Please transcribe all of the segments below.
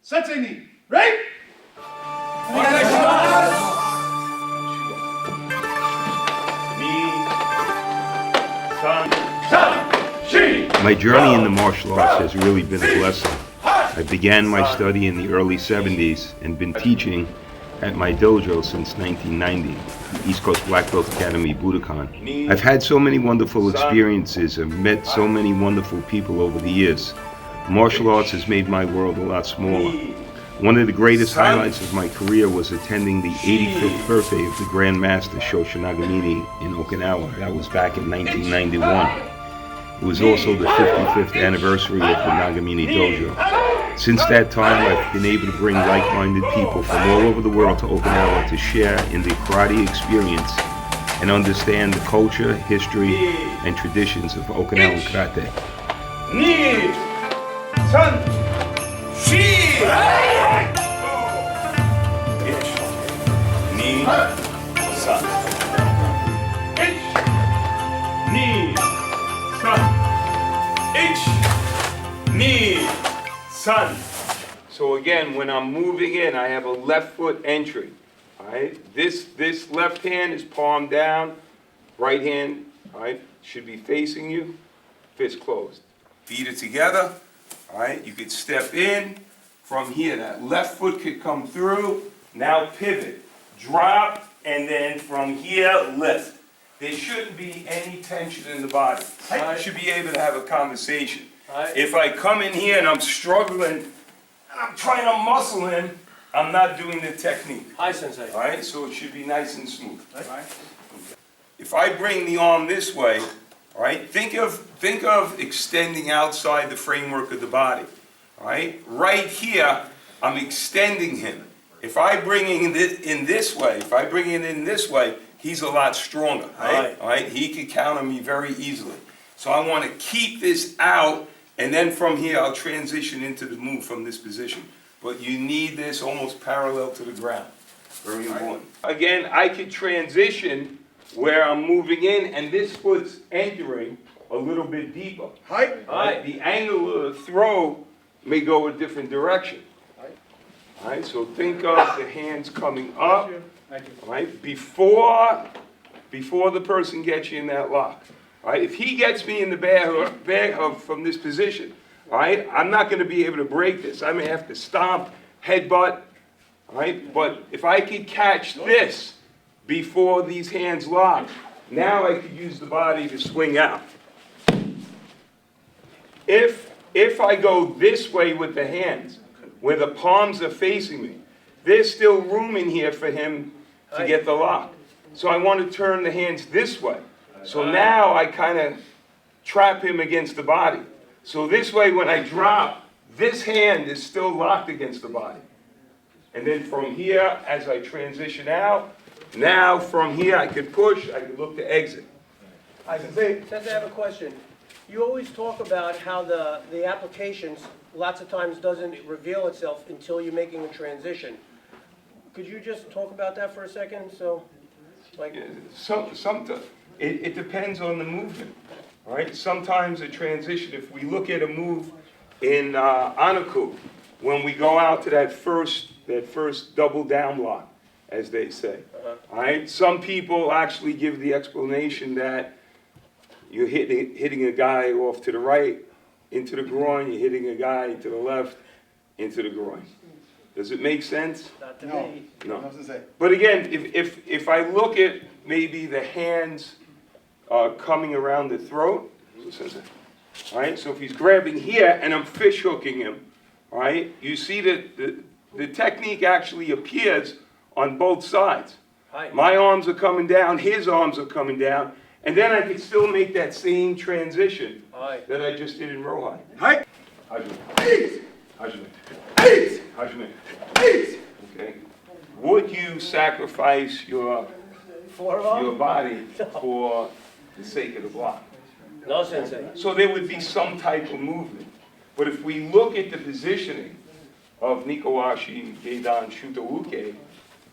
Sensei ni, right? My journey in the martial arts has really been a blessing. I began my study in the early 70s and been teaching at my dojo since 1990, the East Coast Black Belt Academy, Budokan. I've had so many wonderful experiences and met so many wonderful people over the years. Martial arts has made my world a lot smaller. One of the greatest highlights of my career was attending the 85th birthday of the Grand Master Shorin Ryu in Okinawa. That was back in 1991. It was also the 55th anniversary of the Nagamine Dojo. Since that time, I've been able to bring like-minded people from all over the world to Okinawa to share in the karate experience and understand the culture, history, and traditions of Okinawan karate. So again, when I'm moving in, I have a left foot entry. All right, this left hand is palm down, right hand, all right, should be facing you, fist closed. Feet are together. All right, you could step in from here. That left foot could come through. Now pivot, drop, and then from here lift. There shouldn't be any tension in the body. I should be able to have a conversation. If I come in here and I'm struggling, and I'm trying to muscle in, I'm not doing the technique. Hi, Sensei. All right, so it should be nice and smooth. If I bring the arm this way, all right, think of extending outside the framework of the body. All right, right here, I'm extending him. If I bring it in this way, he's a lot stronger. Right? All right, he can counter me very easily. So I want to keep this out, and then from here I'll transition into the move from this position. But you need this almost parallel to the ground. Very important. Again, I could transition where I'm moving in, and this foot's entering a little bit deeper. The angle of the throw may go a different direction. All right, so think of the hands coming up. All right, before the person gets you in that lock. All right, if he gets me in the bag hug from this position, all right, I'm not going to be able to break this. I may have to stomp, headbutt, all right, but if I could catch this before these hands lock, now I could use the body to swing out. If I go this way with the hands, where the palms are facing me, there's still room in here for him to get the lock. So I want to turn the hands this way. So now I kind of trap him against the body. So this way, when I drop, this hand is still locked against the body. And then from here, as I transition out, now from here I could push, I could look to exit. Sensei, I have a question. You always talk about how the applications lots of times doesn't reveal itself until you're making a transition. Could you just talk about that for a second? So, like, It depends on the movement, all right? Sometimes a transition, if we look at a move in Anaku, when we go out to that first double down block, as they say, all right? Some people actually give the explanation that you're hitting a guy off to the right, into the groin, you're hitting a guy to the left, into the groin. Does it make sense? not to me. No. But again, if I look at maybe the hands coming around the throat, all right, so if he's grabbing here and I'm fish hooking him, all right, you see that the technique actually appears on both sides. My arms are coming down, his arms are coming down, and then I can still make that same transition that I just did in Rohai. Okay. Would you sacrifice your body for the sake of the block? No, Sensei. So there would be some type of movement. But if we look at the positioning of Nikawashi, Takedown, Shutouke,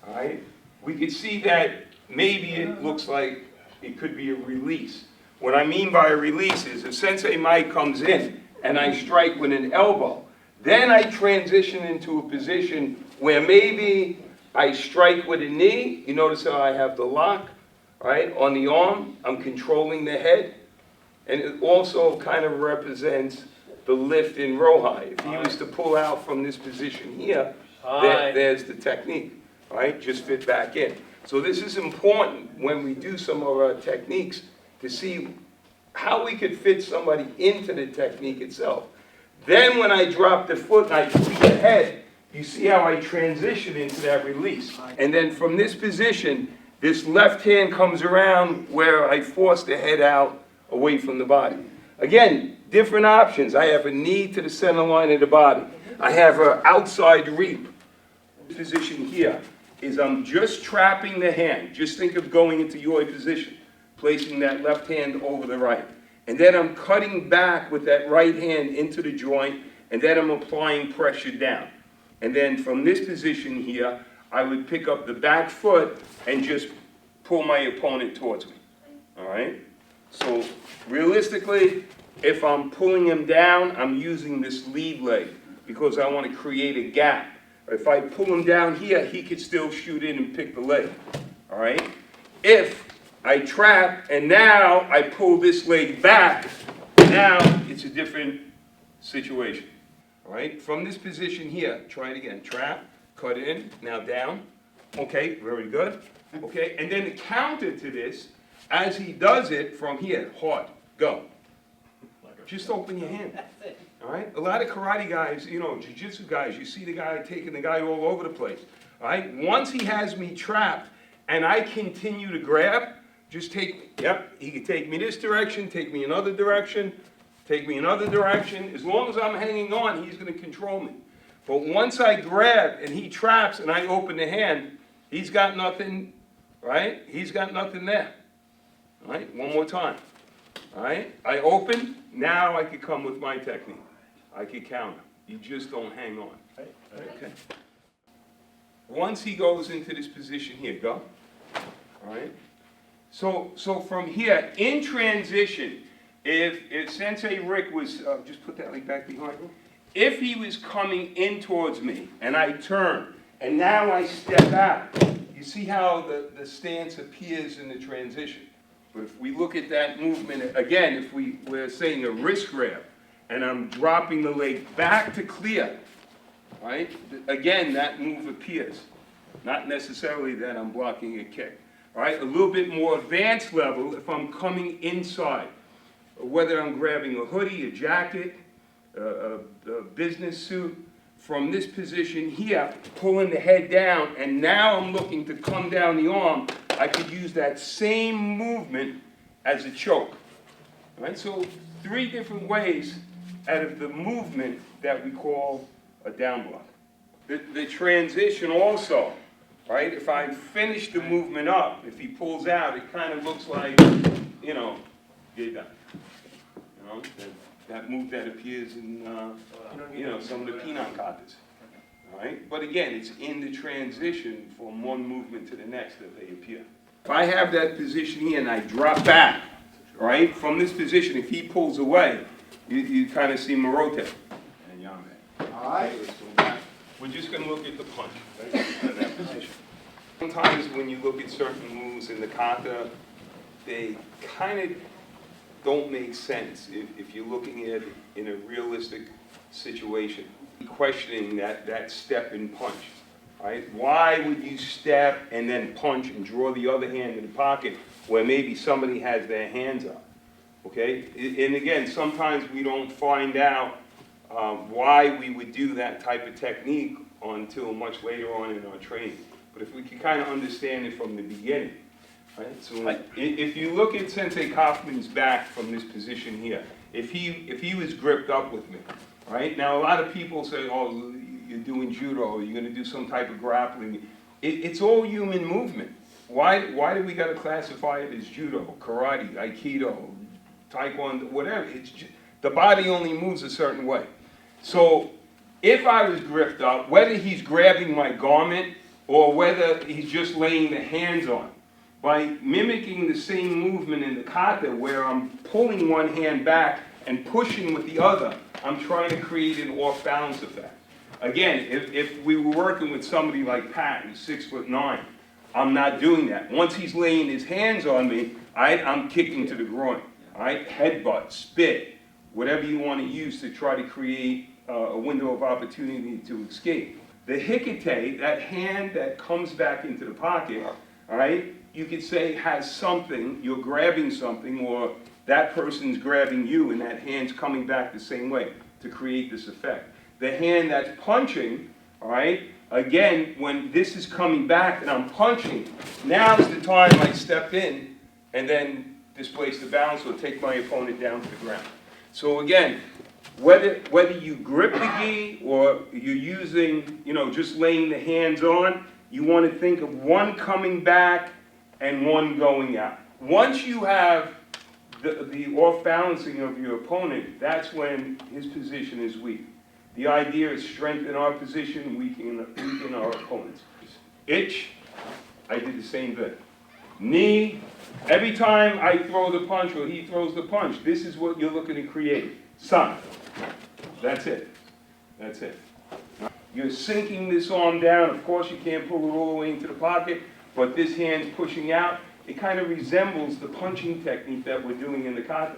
all right, we could see that maybe it looks like it could be a release. What I mean by a release is if Sensei Mike comes in and I strike with an elbow, Then I transition into a position where maybe I strike with a knee. You notice how I have the lock, right, on the arm. I'm controlling the head. And it also kind of represents the lift in Rohai. If he was to pull out from this position here, there's the technique, right? Just fit back in. So this is important when we do some of our techniques to see how we could fit somebody into the technique itself. Then when I drop the foot and I push the head, you see how I transition into that release. And then from this position, this left hand comes around where I force the head out away from the body. Again, different options. I have a knee to the center line of the body. I have an outside reap. Position here is I'm just trapping the hand. Just think of going into your position, placing that left hand over the right. And then I'm cutting back with that right hand into the joint, and then I'm applying pressure down. And then from this position here, I would pick up the back foot and just pull my opponent towards me. All right? So realistically, if I'm pulling him down, I'm using this lead leg because I want to create a gap. If I pull him down here, he could still shoot in and pick the leg. All right? If I trap and now I pull this leg back, now it's a different situation. All right? From this position here, try it again. Trap, cut in, now down. Okay, very good. Okay, and then the counter to this, as he does it from here, hard, go. Just open your hand. All right? A lot of karate guys, you know, jiu-jitsu guys, you see the guy taking the guy all over the place. All right? Once he has me trapped and I continue to grab, just take, he can take me this direction, take me another direction, take me another direction. As long as I'm hanging on, he's going to control me. But once I grab and he traps and I open the hand, he's got nothing, right? He's got nothing there. All right? One more time. All right? I open, now I could come with my technique. I could counter. You just don't hang on. Okay? Once he goes into this position here, go. All right? So from here, in transition, if Sensei Rick was, just put that leg back behind me. If he was coming in towards me and I turn, and now I step out, you see how the stance appears in the transition. But if we look at that movement, again, if we're saying a wrist grab, and I'm dropping the leg back to clear, right? Again, that move appears. Not necessarily that I'm blocking a kick. All right? A little bit more advanced level, if I'm coming inside, whether I'm grabbing a hoodie, a jacket, a business suit, from this position here, pulling the head down, and now I'm looking to come down the arm, I could use that same movement as a choke. All right? So 3 different ways out of the movement that we call a down block. The transition also, right? If I finish the movement up, if he pulls out, it kind of looks like, you know, get that. You know, that move that appears in, you know, some of the Pinan katas. All right? But again, it's in the transition from one movement to the next that they appear. If I have that position here and I drop back, right, from this position, if he pulls away, you kind of see Morote and Yame. All right? We're just going to look at the punch, right, in that position. Sometimes when you look at certain moves in the kata, they kind of don't make sense if you're looking at it in a realistic situation. Questioning that step and punch, right? Why would you step and then punch and draw the other hand in the pocket where maybe somebody has their hands up? Okay? And again, sometimes we don't find out why we would do that type of technique until much later on in our training. But if we can kind of understand it from the beginning, right? So if you look at Sensei Kaufman's back from this position here, if he was gripped up with me, right? Now a lot of people say, oh, you're doing judo, you're going to do some type of grappling. It's all human movement. Why do we got to classify it as judo, karate, aikido, taekwondo, whatever? The body only moves a certain way. So if I was gripped up, whether he's grabbing my garment or whether he's just laying the hands on, by mimicking the same movement in the kata where I'm pulling one hand back and pushing with the other, I'm trying to create an off-balance effect. Again, if we were working with somebody like Pat, who's 6'9", I'm not doing that. Once he's laying his hands on me, I'm kicking to the groin. All right, headbutt, spit, whatever you want to use to try to create a window of opportunity to escape. The hikite, that hand that comes back into the pocket, all right, you could say has something, you're grabbing something, or that person's grabbing you and that hand's coming back the same way to create this effect. The hand that's punching, all right, again, when this is coming back and I'm punching, now's the time I step in and then displace the balance or take my opponent down to the ground. So again, whether you grip the gi or you're using, just laying the hands on, you want to think of one coming back and one going out. Once you have the off-balancing of your opponent, that's when his position is weak. The idea is strengthen our position, weaken our opponents. Itch, I did the same thing. Knee, every time I throw the punch or he throws the punch, this is what you're looking to create. Sun. That's it. That's it. You're sinking this arm down. Of course, you can't pull it all the way into the pocket, but this hand's pushing out. It kind of resembles the punching technique that we're doing in the kata.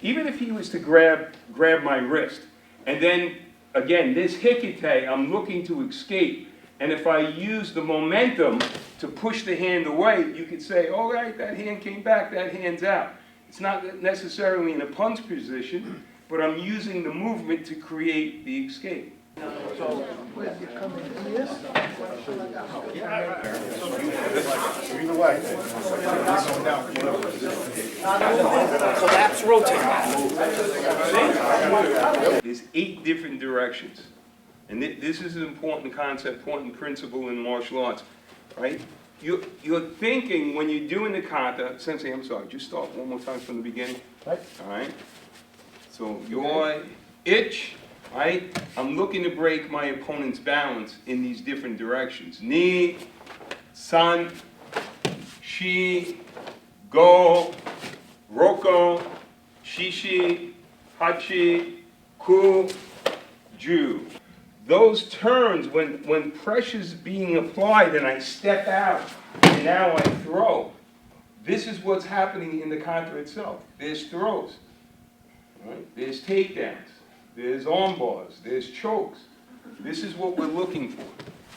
Even if he was to grab my wrist, and then, again, this hikite, I'm looking to escape, and if I use the momentum to push the hand away, you could say, all right, that hand came back, that hand's out. It's not necessarily in a punch position, but I'm using the movement to create the escape. So Collapse, rotate. There's 8 different directions. And this is an important concept, important principle in martial arts, right? You're thinking when you're doing the kata, Sensei, I'm sorry, just start one more time from the beginning. Right. All right? So your itch, right? I'm looking to break my opponent's balance in these different directions. Ni, san, shi, go, roko, shishi, hachi, ku, ju. Those turns, when pressure's being applied and I step out and now I throw, this is what's happening in the kata itself. There's throws, right? There's takedowns, there's arm bars, there's chokes. This is what we're looking for.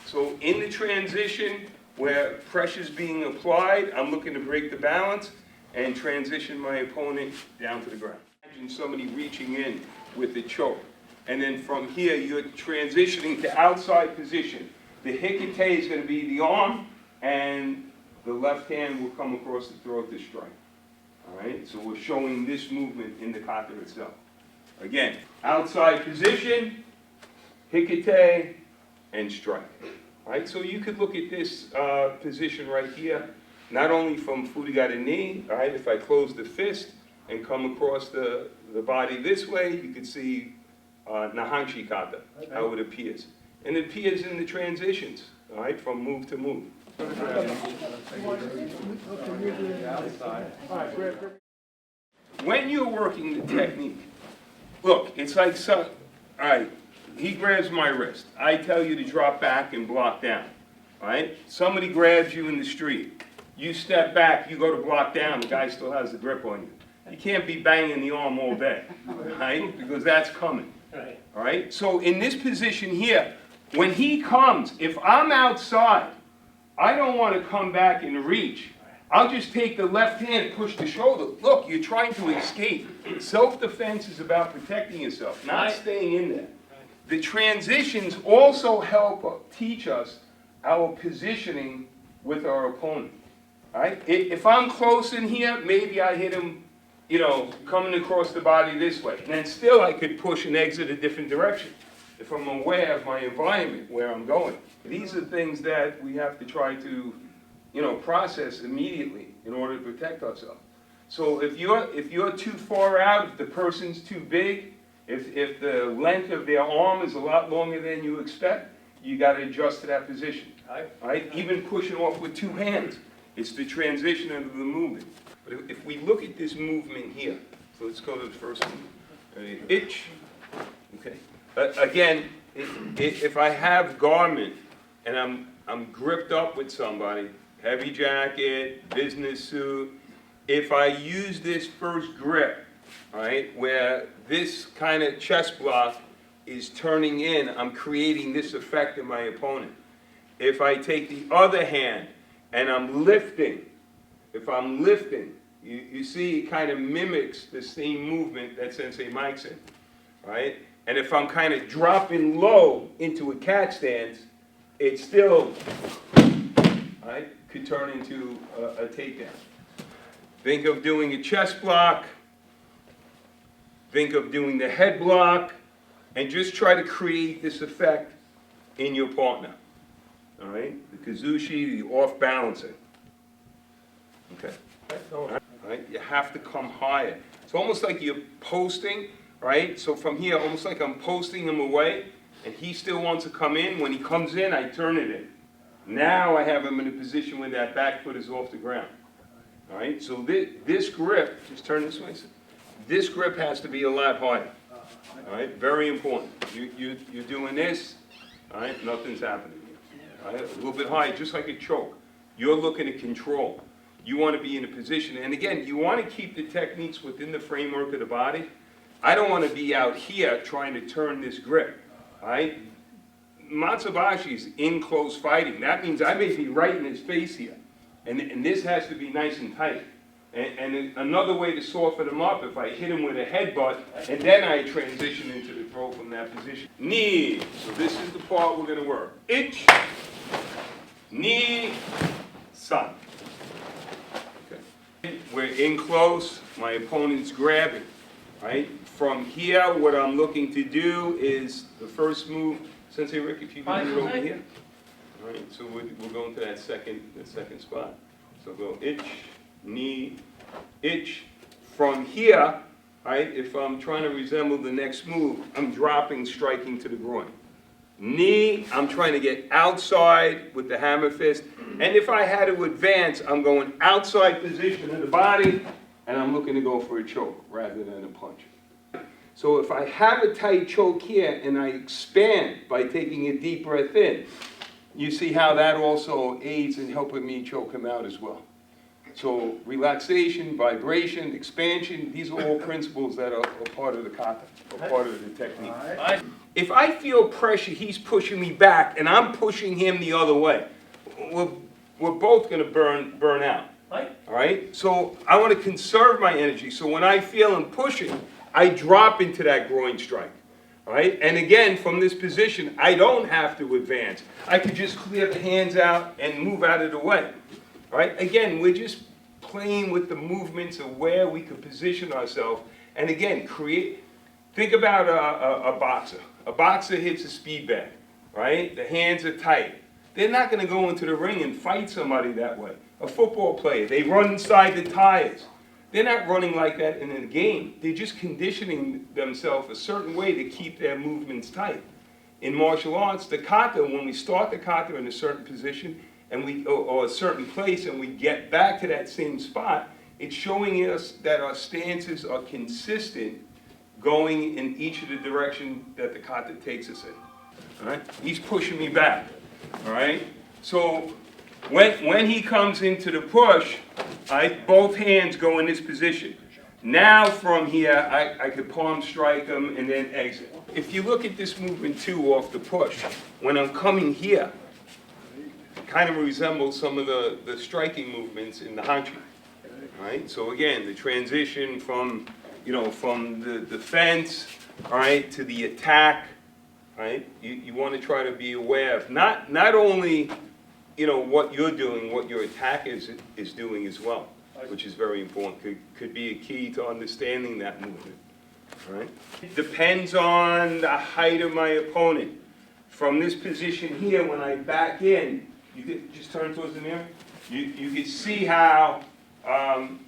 So in the transition where pressure's being applied, I'm looking to break the balance and transition my opponent down to the ground. Imagine somebody reaching in with the choke. And then from here, you're transitioning to outside position. The hikite is going to be the arm, and the left hand will come across the throat to strike. All right? So we're showing this movement in the kata itself. Again, outside position, hikite, and strike. All right? So you could look at this position right here, not only from furigare ni, all right? If I close the fist and come across the body this way, you could see Nahanshi kata, how it appears. And it appears in the transitions, all right, from move to move. When you're working the technique, look, it's like, all right, he grabs my wrist. I tell you to drop back and block down, all right? Somebody grabs you in the street. You step back, you go to block down, the guy still has the grip on you. You can't be banging the arm all day, right? Because that's coming. All right? So in this position here, when he comes, if I'm outside, I don't want to come back and reach. I'll just take the left hand and push the shoulder. Look, you're trying to escape. Self-defense is about protecting yourself, not staying in there. The transitions also help teach us our positioning with our opponent. All right? If I'm close in here, maybe I hit him, coming across the body this way. And then still I could push and exit a different direction if I'm aware of my environment, where I'm going. These are things that we have to try to, process immediately in order to protect ourselves. So if you're too far out, if the person's too big, if the length of their arm is a lot longer than you expect, you got to adjust to that position. Right? Even pushing off with 2 hands. It's the transition of the movement. But if we look at this movement here, so let's go to the first one. Ready? Itch. Okay. Again, if I have garment and I'm gripped up with somebody, heavy jacket, business suit, if I use this first grip, all right, where this kind of chest block is turning in, I'm creating this effect in my opponent. If I take the other hand and I'm lifting, if I'm lifting, you see it kind of mimics the same movement that Sensei Mike's in, right? And if I'm kind of dropping low into a cat stance, it still, right, could turn into a takedown. Think of doing a chest block, think of doing the head block, and just try to create this effect in your partner. All right, the kazushi, the off balancing. Okay. All right, you have to come higher. It's almost like you're posting, right? So from here, almost like I'm posting him away, and he still wants to come in. When he comes in, I turn it in. Now I have him in a position where that back foot is off the ground. All right, so this grip, just turn this way. This grip has to be a lot higher. All right, very important. You're doing this, all right, nothing's happening. All right, a little bit higher, just like a choke. You're looking to control. You want to be in a position, and again, you want to keep the techniques within the framework of the body. I don't want to be out here trying to turn this grip, all right? Matsubashi's in close fighting. That means I may be right in his face here, and this has to be nice and tight. And another way to soften him up, if I hit him with a headbutt, and then I transition into the throw from that position. Knee. So this is the part we're going to work. Ich, knee, san. Okay. We're in close. My opponent's grabbing. Right? From here, what I'm looking to do is the first move. Sensei Rick, if you can do it over here. All right. So we're going to that second spot. So go ich, knee, itch. From here, right, if I'm trying to resemble the next move, I'm dropping, striking to the groin. Knee, I'm trying to get outside with the hammer fist. And if I had to advance, I'm going outside position of the body, and I'm looking to go for a choke rather than a punch. So if I have a tight choke here and I expand by taking a deep breath in, you see how that also aids in helping me choke him out as well. So relaxation, vibration, expansion, these are all principles that are part of the kata, or part of the technique. If I feel pressure, he's pushing me back, and I'm pushing him the other way, we're both going to burn out. All right? So I want to conserve my energy. So when I feel him pushing, I drop into that groin strike. All right? And again, from this position, I don't have to advance. I could just clear the hands out and move out of the way. All right? Again, we're just playing with the movements of where we could position ourselves. And again, think about a boxer. A boxer hits a speed bag, right? The hands are tight. They're not going to go into the ring and fight somebody that way. A football player, they run inside the tires. They're not running like that in a game. They're just conditioning themselves a certain way to keep their movements tight. In martial arts, the kata, when we start the kata in a certain position, and or a certain place, and we get back to that same spot, it's showing us that our stances are consistent going in each of the direction that the kata takes us in. All right? He's pushing me back. All right? So when he comes into the push, both hands go in this position. Now from here, I could palm strike him and then exit. If you look at this movement too off the push, when I'm coming here, kind of resembles some of the striking movements in the hanchi. Right? So again, the transition from the defense, all right, to the attack, right? You want to try to be aware of not only what you're doing, what your attack is doing as well, which is very important. Could be a key to understanding that movement. All right? It depends on the height of my opponent. From this position here, when I back in, you could just turn towards the mirror. You can see how,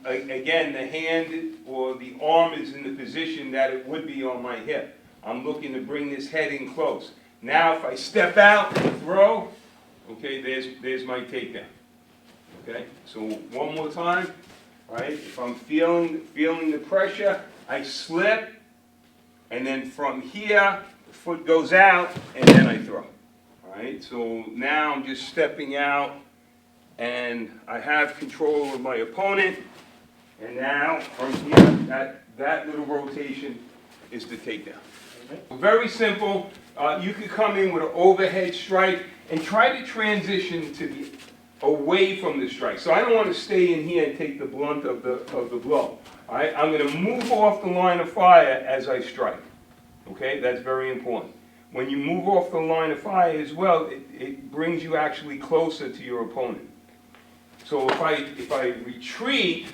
again, the hand or the arm is in the position that it would be on my hip. I'm looking to bring this head in close. Now, if I step out and throw, okay, there's my takedown. Okay, so one more time. All right, if I'm feeling the pressure, I slip, and then from here, the foot goes out, and then I throw. All right, so now I'm just stepping out, and I have control of my opponent, and now from here, that little rotation is the takedown. Very simple. You could come in with an overhead strike and try to transition to the away from the strike. So I don't want to stay in here and take the blunt of the blow. All right, I'm going to move off the line of fire as I strike. Okay, that's very important. When you move off the line of fire as well, it brings you actually closer to your opponent. So if I retreat,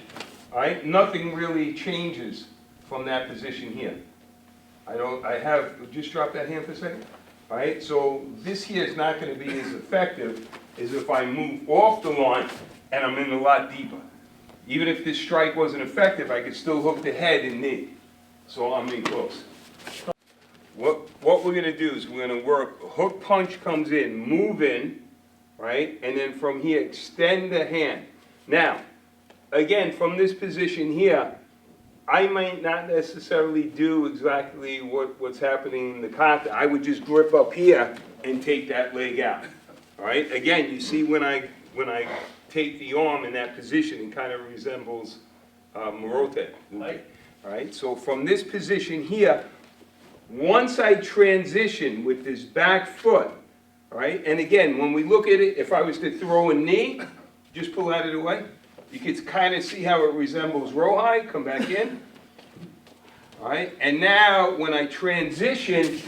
all right, nothing really changes from that position here. Just drop that hand for a second. All right, so this here is not going to be as effective as if I move off the line and I'm in a lot deeper. Even if this strike wasn't effective, I could still hook the head and knee. So I'm in close. What we're going to do is we're going to work, hook punch comes in, move in, right? And then from here, extend the hand. Now, again, from this position here, I might not necessarily do exactly what's happening in the kata. I would just grip up here and take that leg out. All right. Again, you see when I take the arm in that position, it kind of resembles Morote. Right. All right. So from this position here, once I transition with this back foot, all right. And again, when we look at it, if I was to throw a knee, just pull out of the way. You can kind of see how it resembles Rohai. Come back in. All right. And now when I transition,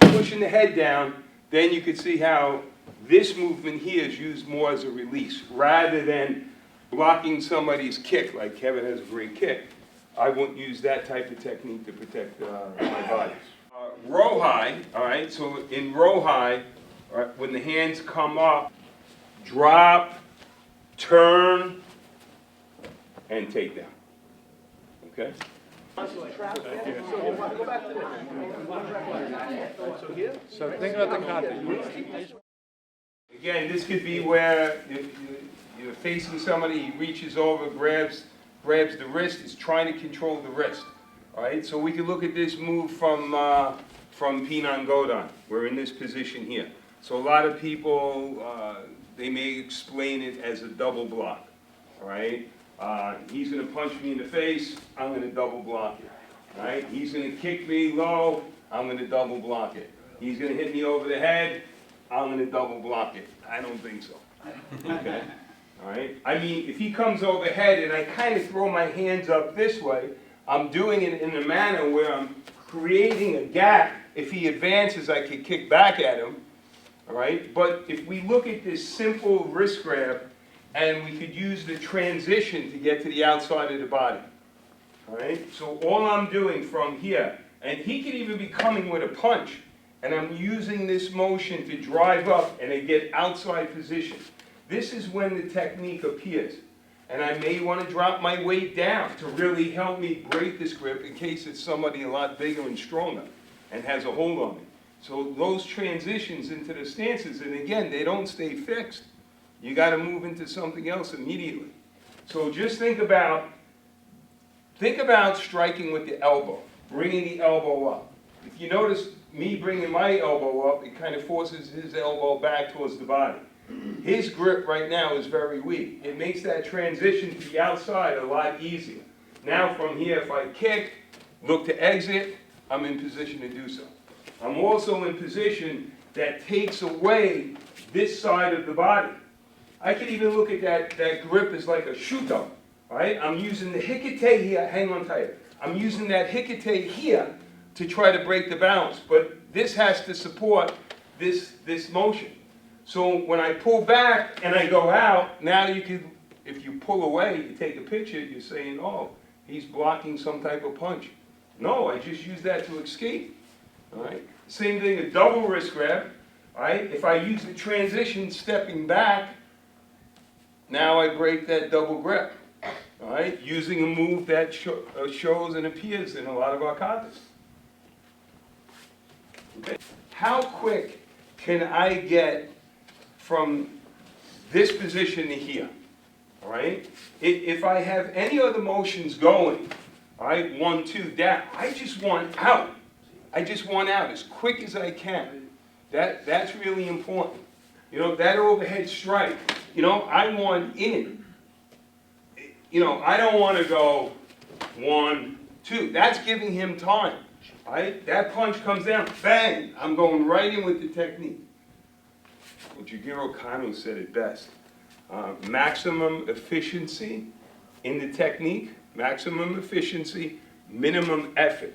pushing the head down, then you can see how this movement here is used more as a release. Rather than blocking somebody's kick, like Kevin has a great kick, I won't use that type of technique to protect my body. Rohai, all right. So in Rohai, all right, when the hands come up, drop, turn, and take down. Okay? So think about the kata. Again, this could be where you're facing somebody, he reaches over, grabs the wrist, is trying to control the wrist. All right? So we can look at this move from Pinan Godan. We're in this position here. So a lot of people, they may explain it as a double block. All right? He's going to punch me in the face, I'm going to double block it. All right? He's going to kick me low, I'm going to double block it. He's going to hit me over the head, I'm going to double block it. I don't think so. Okay? All right? I mean, if he comes overhead and I kind of throw my hands up this way, I'm doing it in a manner where I'm creating a gap. If he advances, I could kick back at him. All right? But if we look at this simple wrist grab, and we could use the transition to get to the outside of the body. All right? So all I'm doing from here, and he could even be coming with a punch, and I'm using this motion to drive up and I get outside position. This is when the technique appears. And I may want to drop my weight down to really help me break this grip in case it's somebody a lot bigger and stronger and has a hold on me. So those transitions into the stances, and again, they don't stay fixed. You got to move into something else immediately. So just think about striking with the elbow, bringing the elbow up. If you notice me bringing my elbow up, it kind of forces his elbow back towards the body. His grip right now is very weak. It makes that transition to the outside a lot easier. Now from here, if I kick, look to exit, I'm in position to do so. I'm also in position that takes away this side of the body. I can even look at that grip as like a shuto, right? I'm using the hikite here, hang on tight. I'm using that hikite here to try to break the balance, but this has to support this motion. So when I pull back and I go out, now you can, if you pull away, you take a picture, you're saying, oh, he's blocking some type of punch. No, I just use that to escape, all right? Same thing, a double wrist grab, all right? If I use the transition stepping back, now I break that double grip, all right? Using a move that shows and appears in a lot of our katas. Okay. How quick can I get from this position to here, all right? If I have any other motions going, all right, 1, 2, down, I just want out. I just want out as quick as I can. That's really important. You know, that overhead strike, you know, I want in. You know, I don't want to go 1, 2. That's giving him time. Right? That punch comes down, bang! I'm going right in with the technique. Well, Jigoro Kano said it best. Maximum efficiency in the technique, maximum efficiency, minimum effort.